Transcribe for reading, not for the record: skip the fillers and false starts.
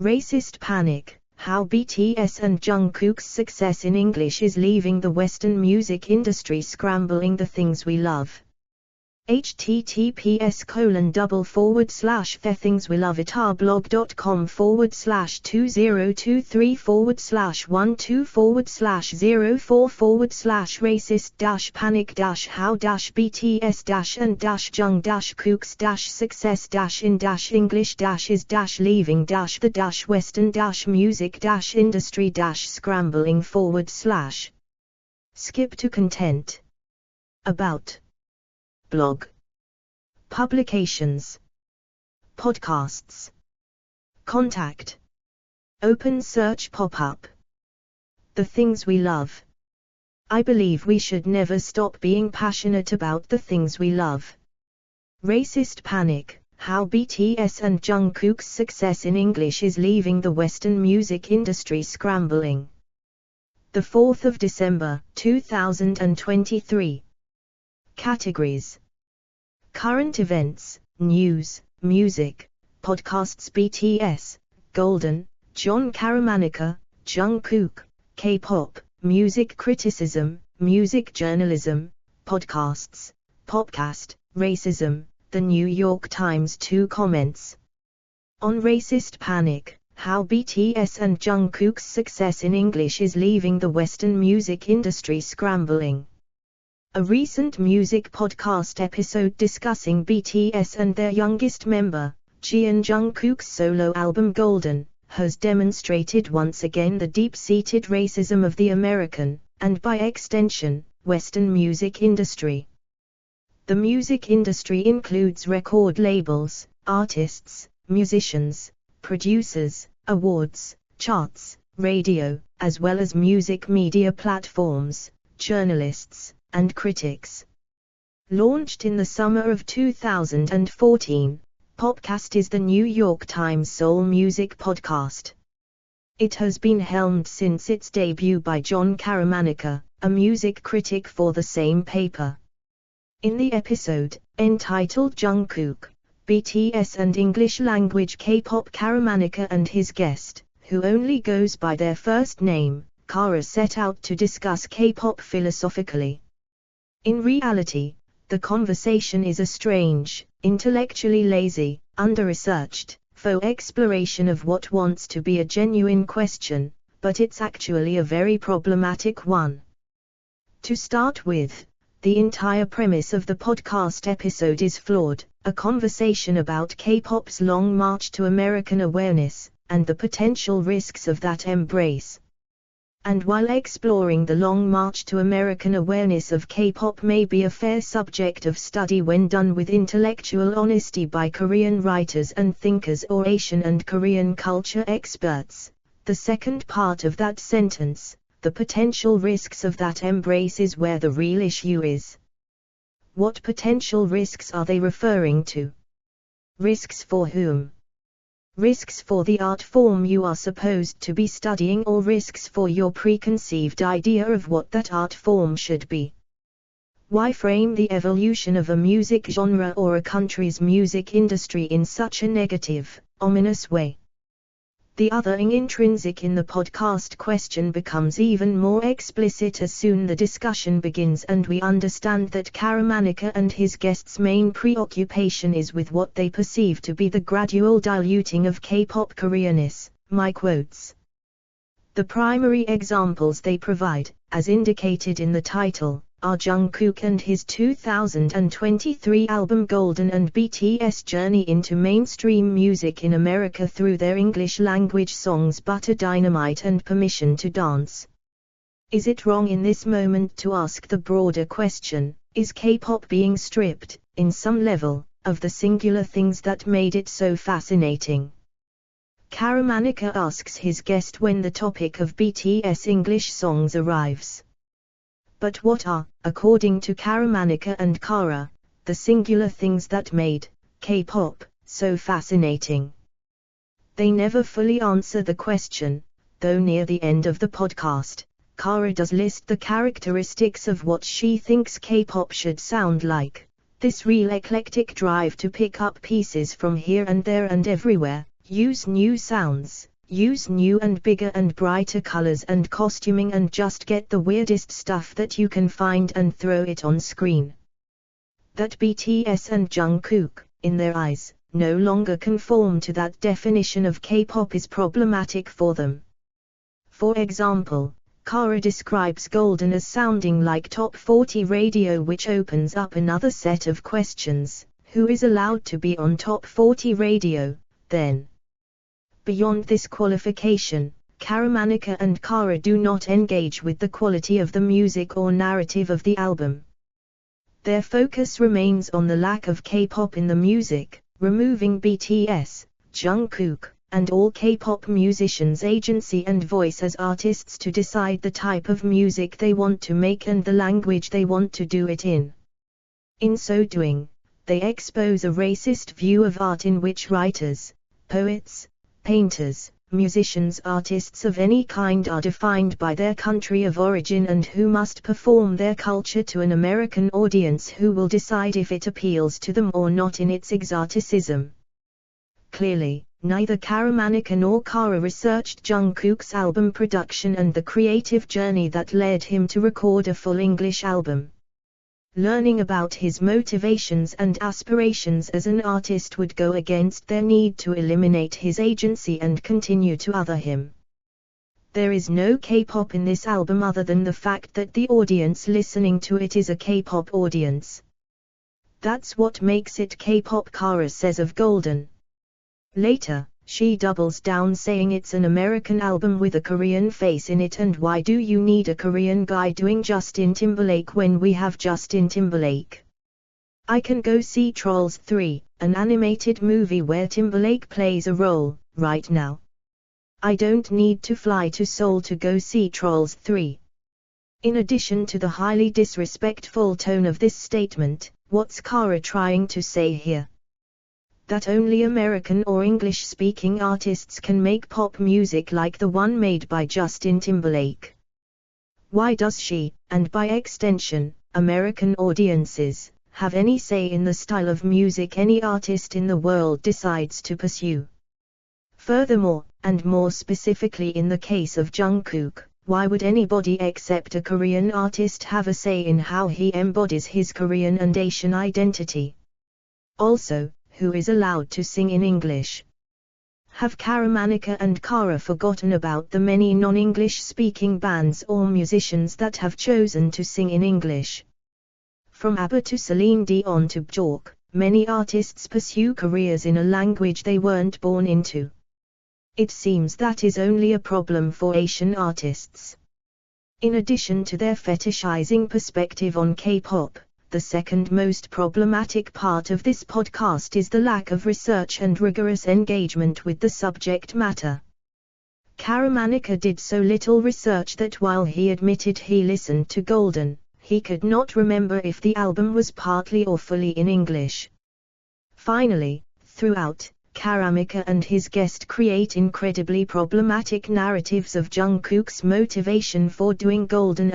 Racist Panic: How BTS and Jungkook's success in English is leaving the Western music industry scrambling the things we love. https://fethings-we-love-it-r-blog.com/202234/124/04/racisst-panic-how-bts-and-jung-kook-success-in-english-is-leaving-the-Western music industry-scrambling-forward/skip to content. About. Publications. Podcasts. Contact. Open search pop-up. The things we love. I believe we should never stop being passionate about the things we love. Racist Panic: How BTS and Jungkook's success in English is leaving the Western music industry scrambling. The 4th of December, 2023. Categories. Current events, news, music, podcasts. BTS, Golden, John Caramanica, Jungkook, K-pop, music criticism, music journalism, podcasts, popcast, racism, The New York Times. 2 comments. On Racist Panic: How BTS and Jungkook's success in English is leaving the Western music industry scrambling. A recent music podcast episode discussing BTS and their youngest member, Jungkook's solo album Golden, has demonstrated once again the deep-seated racism of the American, and by extension, Western music industry. The music industry includes record labels, artists, musicians, producers, awards, charts, radio, as well as music media platforms, journalists, and critics. Launched in the summer of 2014, Popcast is the New York Times soul music podcast. It has been helmed since its debut by John Caramanica, a music critic for the same paper. In the episode, entitled Jungkook, BTS and English-language K-pop, Caramanica and his guest, who only goes by their first name, Kara, set out to discuss K-pop philosophically. In reality, the conversation is a strange, intellectually lazy, under-researched, faux exploration of what wants to be a genuine question, but it's actually a very problematic one. To start with, the entire premise of the podcast episode is flawed, a conversation about K-pop's long march to American awareness, and the potential risks of that embrace. And while exploring the long march to American awareness of K-pop may be a fair subject of study when done with intellectual honesty by Korean writers and thinkers or Asian and Korean culture experts, the second part of that sentence, the potential risks of that embrace, is where the real issue is. What potential risks are they referring to? Risks for whom? Risks for the art form you are supposed to be studying, or risks for your preconceived idea of what that art form should be? Why frame the evolution of a music genre or a country's music industry in such a negative, ominous way? The othering intrinsic in the podcast question becomes even more explicit as soon the discussion begins and we understand that Caramanica and his guests' main preoccupation is with what they perceive to be the gradual diluting of K-pop Koreanness, my quotes. The primary examples they provide, as indicated in the title, are Jungkook and his 2023 album Golden and BTS' journey into mainstream music in America through their English-language songs Butter Dynamite and Permission to Dance. Is it wrong in this moment to ask the broader question, is K-pop being stripped, in some level, of the singular things that made it so fascinating? Caramanica asks his guest when the topic of BTS English songs arrives. But what are, according to Caramanica and Kara, the singular things that made K-pop so fascinating? They never fully answer the question, though near the end of the podcast, Kara does list the characteristics of what she thinks K-pop should sound like. This real eclectic drive to pick up pieces from here and there and everywhere, use new sounds, use new and bigger and brighter colors and costuming and just get the weirdest stuff that you can find and throw it on screen. That BTS and Jung, in their eyes, no longer conform to that definition of K-pop is problematic for them. For example, Kara describes Golden as sounding like top 40 radio, which opens up another set of questions. Who is allowed to be on top 40 radio, then? Beyond this qualification, Karamanika and Kara do not engage with the quality of the music or narrative of the album. Their focus remains on the lack of K-pop in the music, removing BTS, Jungkook, and all K-pop musicians' agency and voice as artists to decide the type of music they want to make and the language they want to do it in. In so doing, they expose a racist view of art in which writers, poets, painters, musicians, artists of any kind are defined by their country of origin and who must perform their culture to an American audience who will decide if it appeals to them or not in its exoticism. Clearly, neither Karamanika nor Kara researched Jungkook's album production and the creative journey that led him to record a full English album. Learning about his motivations and aspirations as an artist would go against their need to eliminate his agency and continue to other him. There is no K-pop in this album other than the fact that the audience listening to it is a K-pop audience. That's what makes it K-pop, Kara says of Golden. Later, she doubles down saying it's an American album with a Korean face in it, and why do you need a Korean guy doing Justin Timberlake when we have Justin Timberlake? I can go see Trolls 3, an animated movie where Timberlake plays a role, right now. I don't need to fly to Seoul to go see Trolls 3. In addition to the highly disrespectful tone of this statement, what's Kara trying to say here? That only American or English-speaking artists can make pop music like the one made by Justin Timberlake. Why does she, and by extension, American audiences, have any say in the style of music any artist in the world decides to pursue? Furthermore, and more specifically in the case of Jungkook, why would anybody except a Korean artist have a say in how he embodies his Korean and Asian identity? Also, who is allowed to sing in English? Have Karamanika and Kara forgotten about the many non-English speaking bands or musicians that have chosen to sing in English? From ABBA to Celine Dion to Björk, many artists pursue careers in a language they weren't born into. It seems that is only a problem for Asian artists. In addition to their fetishizing perspective on K-pop, the second most problematic part of this podcast is the lack of research and rigorous engagement with the subject matter. Karamanika did so little research that while he admitted he listened to Golden, he could not remember if the album was partly or fully in English. Finally, throughout, Karamanika and his guest create incredibly problematic narratives of Jungkook's motivation for doing Golden